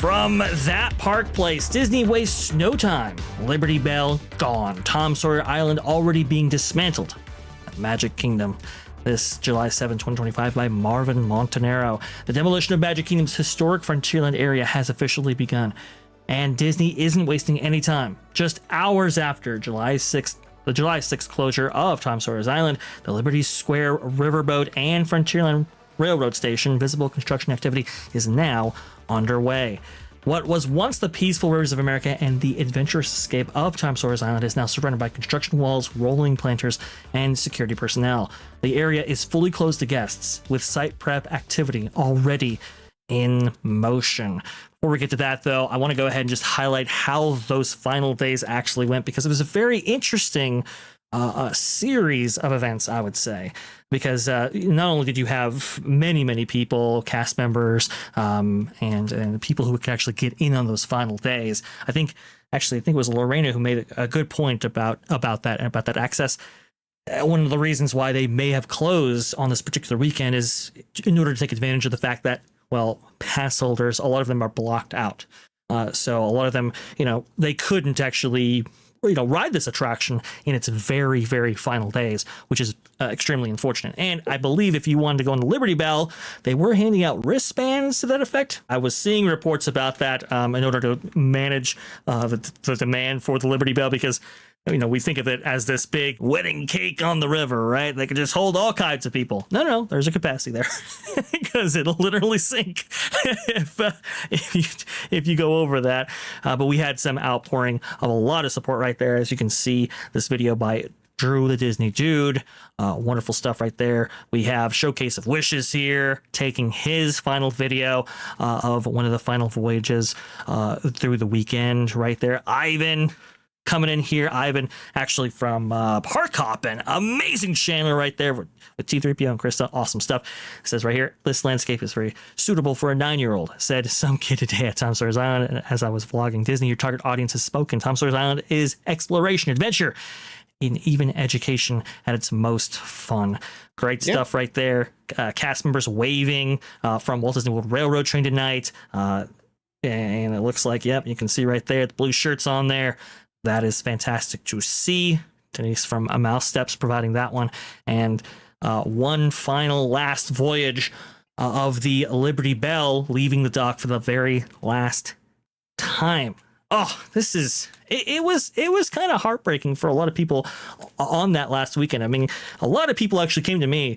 From that park place, Disney wastes no time. Liberty Belle gone. Tom Sawyer Island already being dismantled. Magic Kingdom. This July 7, 2025 by Marvin Montenaro. The demolition of Magic Kingdom's historic Frontierland area has officially begun. And Disney isn't wasting any time. Just hours after the July 6th closure of Tom Sawyer's Island, the Liberty Square Riverboat and Frontierland Railroad Station visible construction activity is now underway. What was once the peaceful rivers of America and the adventurous escape of Tom Sawyer's Island is now surrounded by construction walls, rolling planters, and security personnel. The area is fully closed to guests, with site prep activity already in motion. Before we get to that, though, I want to go ahead and just highlight how those final days actually went, because it was a very interesting series of events, I would say, because not only did you have many people, cast members, and people who could actually get in on those final days. I think it was Lorena who made a good point about that access. One of the reasons why they may have closed on this particular weekend is in order to take advantage of the fact that, well, pass holders, a lot of them are blocked out. So a lot of them, they couldn't actually ride this attraction in its very, very final days, which is extremely unfortunate. And I believe if you wanted to go on the Liberty Belle, they were handing out wristbands to that effect. I was seeing reports about that in order to manage the demand for the Liberty Belle, because we think of it as this big wedding cake on the river, right? They can just hold all kinds of people. No, there's a capacity there because it'll literally sink if you go over that. But we had some outpouring of a lot of support right there. As you can see, this video by Drew the Disney Dude. Wonderful stuff right there. We have Showcase of Wishes here, taking his final video of one of the final voyages through the weekend right there. Ivan coming in here. Ivan, actually from Park Hoppin'. Amazing channel right there with T3PO and Krista. Awesome stuff. It says right here, this landscape is very suitable for a 9-year-old, said some kid today at Tom Sawyer's Island. As I was vlogging Disney, your target audience has spoken. Tom Sawyer's Island is exploration, adventure, and even education at its most fun. Great stuff right there. Cast members waving from Walt Disney World Railroad train tonight. And it looks like, you can see right there, the blue shirts on there. That is fantastic to see. Denise from A Mouse Steps providing that one. And one final last voyage of the Liberty Belle, leaving the dock for the very last time. Oh, it was kind of heartbreaking for a lot of people on that last weekend. I mean, a lot of people actually came to me,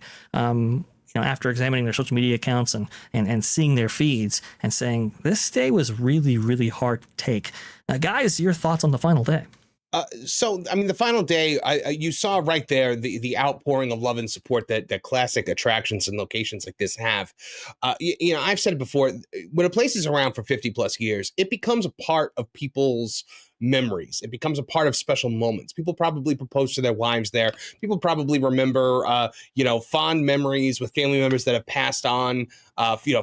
after examining their social media accounts and seeing their feeds and saying, this day was really, really hard to take. Guys, your thoughts on the final day? The final day, you saw right there the outpouring of love and support that classic attractions and locations like this have. I've said it before, when a place is around for 50 plus years, it becomes a part of people's memories. It becomes a part of special moments. People probably propose to their wives there. People probably remember, fond memories with family members that have passed on,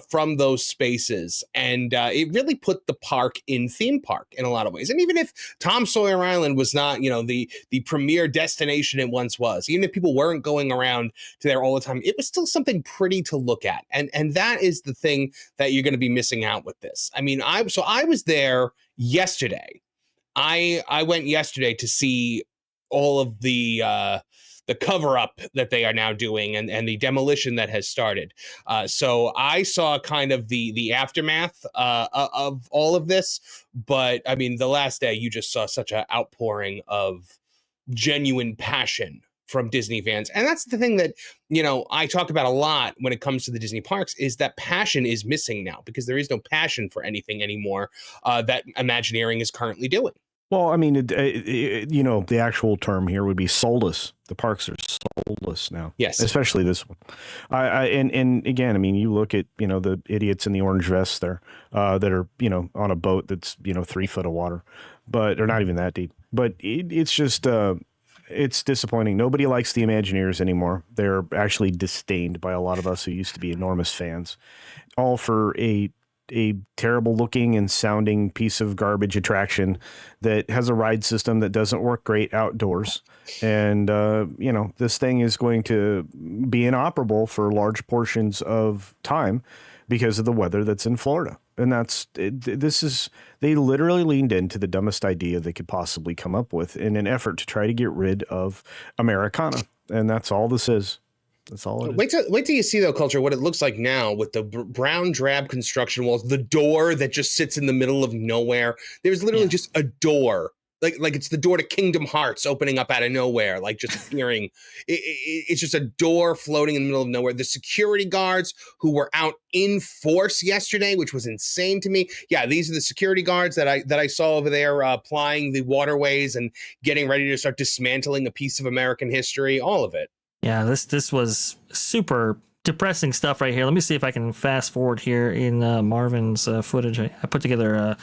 from those spaces. And it really put the park in theme park in a lot of ways. And even if Tom Sawyer Island was not, the premier destination it once was, even if people weren't going around to there all the time, it was still something pretty to look at. And that is the thing that you're going to be missing out with this. I mean, I was there yesterday. I went yesterday to see all of the cover up that they are now doing and the demolition that has started. So I saw kind of the aftermath of all of this. But I mean, the last day you just saw such an outpouring of genuine passion from Disney fans. And that's the thing that, I talk about a lot when it comes to the Disney parks, is that passion is missing now because there is no passion for anything anymore that Imagineering is currently doing. Well, I mean, the actual term here would be soulless. The parks are soulless now. Yes. Especially this one. And again, I mean, you look at, the idiots in the orange vests there that are, on a boat that's, 3 foot of water, but they're not even that deep. But it's just, it's disappointing. Nobody likes the Imagineers anymore. They're actually disdained by a lot of us who used to be enormous fans, all for a terrible looking and sounding piece of garbage attraction that has a ride system that doesn't work great outdoors. And, this thing is going to be inoperable for large portions of time because of the weather that's in Florida. And they literally leaned into the dumbest idea they could possibly come up with in an effort to try to get rid of Americana. And that's all this is. That's all it is. Wait till you see, though, Culture, what it looks like now with the brown drab construction walls, the door that just sits in the middle of nowhere. There's literally just a door. Like it's the door to Kingdom Hearts opening up out of nowhere, like just appearing. It's just a door floating in the middle of nowhere. The security guards who were out in force yesterday, which was insane to me. Yeah, these are the security guards that I saw over there plying the waterways and getting ready to start dismantling a piece of American history. All of it. Yeah, this was super depressing stuff right here. Let me see if I can fast forward here in Marvin's footage. I put together a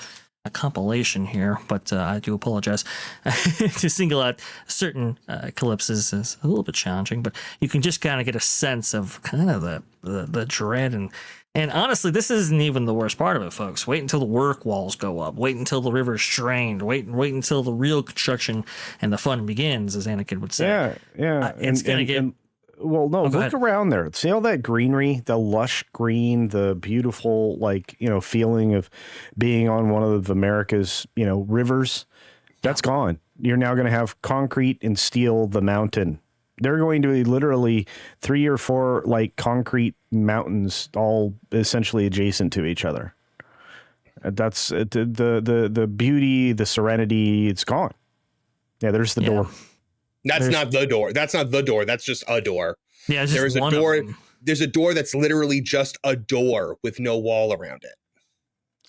compilation here, but I do apologize. To single out certain clips is a little bit challenging, but you can just kind of get a sense of kind of the dread and honestly, this isn't even the worst part of it, folks. Wait until the work walls go up. Wait until the river's drained. Wait until the real construction and the fun begins, as Anakin would say. Yeah. It's gonna get. Well, no, Oh, look around there. See all that greenery, the lush green, the beautiful, feeling of being on one of America's, rivers. That's gone. You're now going to have concrete and steel the mountain. They're going to be literally 3 or 4 concrete mountains, all essentially adjacent to each other. That's the beauty, the serenity. It's gone. Yeah, there's the door. That's not the door. That's not the door. That's just a door. Yeah, it's just there's one a door. of them. There's a door that's literally just a door with no wall around it.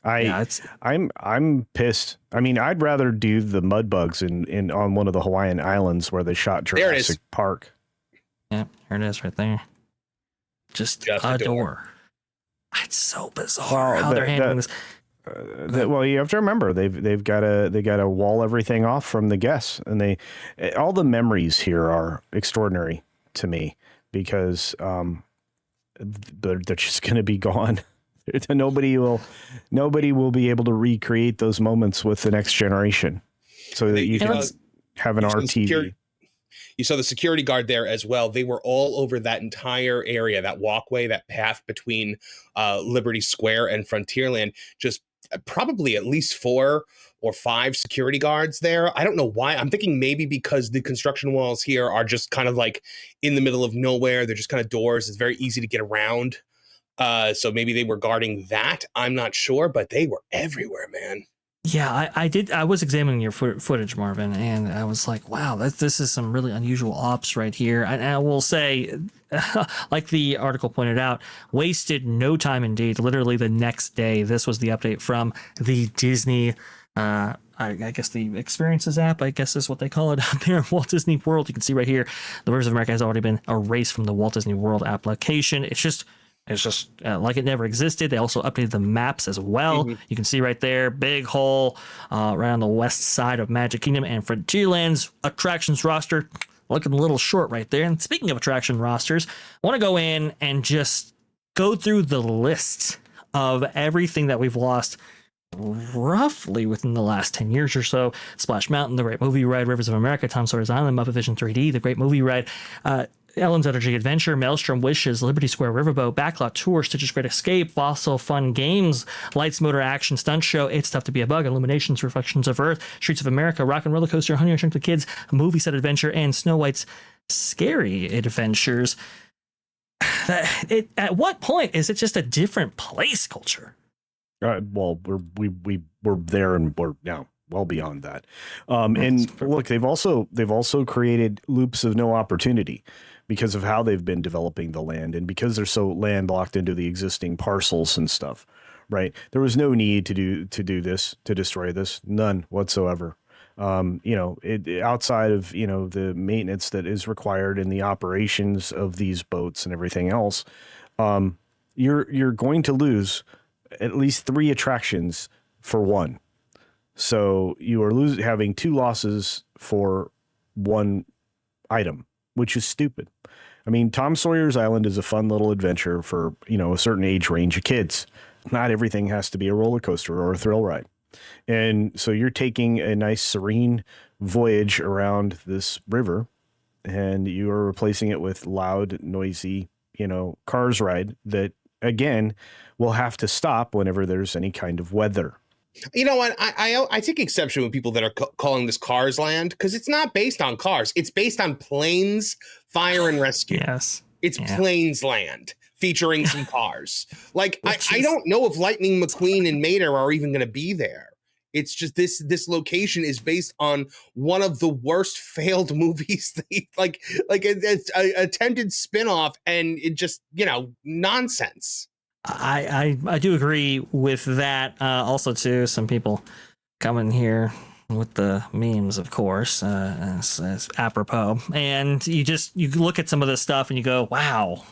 I'm pissed. I mean, I'd rather do the mud bugs in on one of the Hawaiian islands where they shot Jurassic Park. Yeah, here it is right there. Just a door. It's so bizarre how they're handling this. Well, you have to remember they got to wall everything off from the guests, and all the memories here are extraordinary to me because they're just going to be gone. Nobody will be able to recreate those moments with the next generation, so that you can have an RTV. You saw the security guard there as well. They were all over that entire area, that walkway, that path between Liberty Square and Frontierland. Just probably at least 4 or 5 security guards there. I don't know why. I'm thinking maybe because the construction walls here are just kind of like in the middle of nowhere. They're just kind of doors. It's very easy to get around. So maybe they were guarding that. I'm not sure, but they were everywhere, man. Yeah, I was examining your footage, Marvin, and I was like, wow, this is some really unusual ops right here. And I will say, like the article pointed out, wasted no time indeed. Literally the next day, this was the update from the Disney, I guess the Experiences app, I guess is what they call it out there, Walt Disney World. You can see right here, the Rivers of America has already been erased from the Walt Disney World application. It's just like it never existed. They also updated the maps as well. Mm-hmm. You can see right there, big hole right on the west side of Magic Kingdom and Frontierland's attractions roster. Looking a little short right there. And speaking of attraction rosters, I want to go in and just go through the list of everything that we've lost roughly within the last 10 years or so. Splash Mountain, The Great Movie Ride, Rivers of America, Tom Sawyer's Island, Muppet Vision 3D, The Great Movie Ride, Ellen's Energy Adventure, Maelstrom Wishes, Liberty Square Riverboat, Backlot Tour, Stitch's Great Escape, Fossil Fun Games, Lights Motor Action Stunt Show, It's Tough to Be a Bug, Illuminations, Reflections of Earth, Streets of America, Rock and Roller Coaster, Honey I Shrunk the Kids, Movie Set Adventure, and Snow White's Scary Adventures. At what point is it just a different place, Culture? Well, we're there, and we're now well beyond that. And look, they've also created loops of no opportunity because of how they've been developing the land, and because they're so landlocked into the existing parcels and stuff. Right? There was no need to do this, to destroy this, none whatsoever. Outside of the maintenance that is required in the operations of these boats and everything else, you're going to lose at least 3 attractions for 1. So you are having 2 losses for 1 item, which is stupid. I mean, Tom Sawyer's Island is a fun little adventure for, a certain age range of kids. Not everything has to be a roller coaster or a thrill ride. And so you're taking a nice serene voyage around this river, and you are replacing it with loud, noisy, Cars ride that again, will have to stop whenever there's any kind of weather. You know what? I take exception with people that are calling this Cars Land, because it's not based on cars. It's based on planes, fire, and rescue. Yes. It's Planes Land, featuring some cars. Like, I don't know if Lightning McQueen and Mater are even going to be there. It's just this location is based on one of the worst failed movies, like it's a attempted spinoff, and it just, nonsense. I do agree with that. Also, too, some people coming here with the memes, of course, as apropos. And you look at some of this stuff and you go, wow,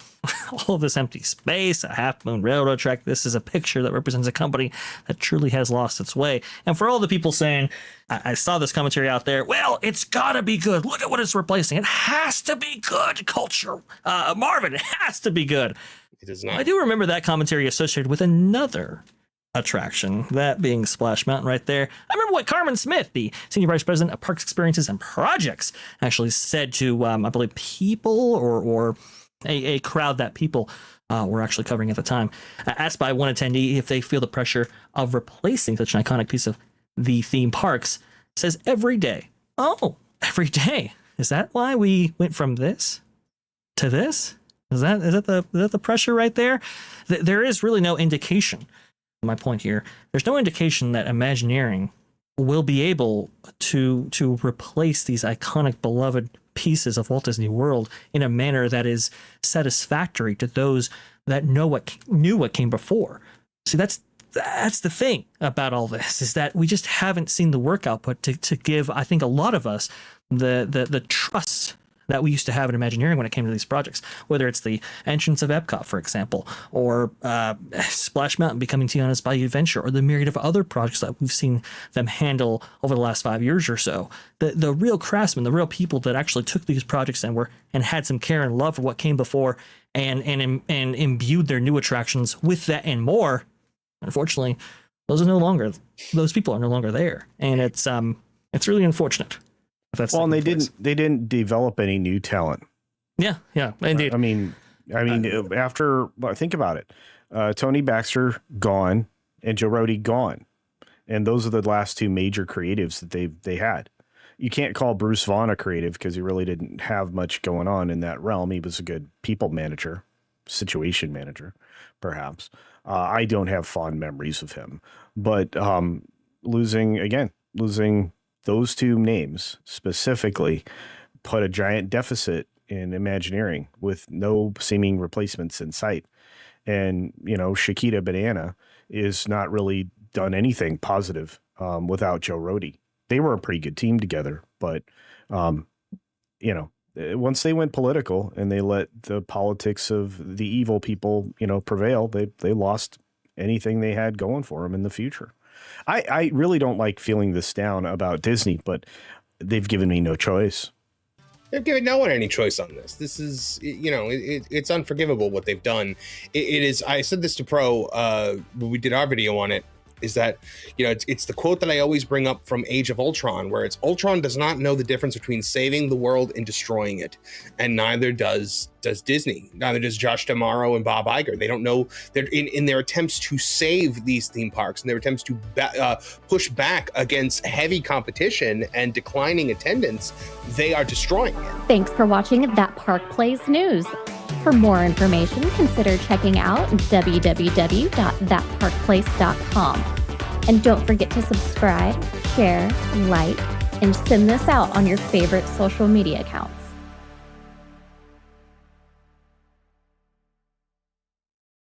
all of this empty space, a half-moon railroad track. This is a picture that represents a company that truly has lost its way. And for all the people saying, I saw this commentary out there, well, it's got to be good. Look at what it's replacing. It has to be good culture. Marvin, it has to be good. It is not. I do remember that commentary associated with another attraction, that being Splash Mountain right there. I remember what Carmen Smith, the Senior Vice President of Parks, Experiences, and Projects, actually said to, I believe, people or a crowd that people were actually covering at the time. Asked by one attendee if they feel the pressure of replacing such an iconic piece of the theme parks, says every day. Oh, every day. Is that why we went from this to this? Is that the pressure right there? There is really no indication. My point here, there's no indication that Imagineering will be able to replace these iconic, beloved pieces of Walt Disney World in a manner that is satisfactory to those that knew what came before. See, that's the thing about all this, is that we just haven't seen the work output to give, I think, a lot of us the trust that we used to have in Imagineering when it came to these projects, whether it's the entrance of Epcot, for example, or Splash Mountain becoming Tiana's Bayou Adventure, or the myriad of other projects that we've seen them handle over the last 5 years or so. The real craftsmen, the real people that actually took these projects and had some care and love for what came before and imbued their new attractions with that and more. Unfortunately, those people are no longer there, and it's really unfortunate. Well, and they didn't develop any new talent. Yeah, indeed. I mean, after think about it, Tony Baxter gone and Joe Rohde gone, and those are the last two major creatives that they had. You can't call Bruce Vaughn a creative because he really didn't have much going on in that realm. He was a good people manager, situation manager, perhaps. I don't have fond memories of him, but losing those two names specifically put a giant deficit in Imagineering with no seeming replacements in sight. And, Chiquita Banana is not really done anything positive without Joe Rohde. They were a pretty good team together, but, once they went political and they let the politics of the evil people, prevail, they lost anything they had going for them in the future. I really don't like feeling this down about Disney, but they've given me no choice. They've given no one any choice on this. This is, it's unforgivable what they've done. It is. I said this to Pro when we did our video on it, is that, it's the quote that I always bring up from Age of Ultron, where it's Ultron does not know the difference between saving the world and destroying it. And neither does Disney, neither does Josh D'Amaro and Bob Iger. They don't know. They're in their attempts to save these theme parks and their attempts to push back against heavy competition and declining attendance, they are destroying it. Thanks for watching That Park Plays News. For more information, consider checking out www.thatparkplace.com. And don't forget to subscribe, share, like, and send this out on your favorite social media account.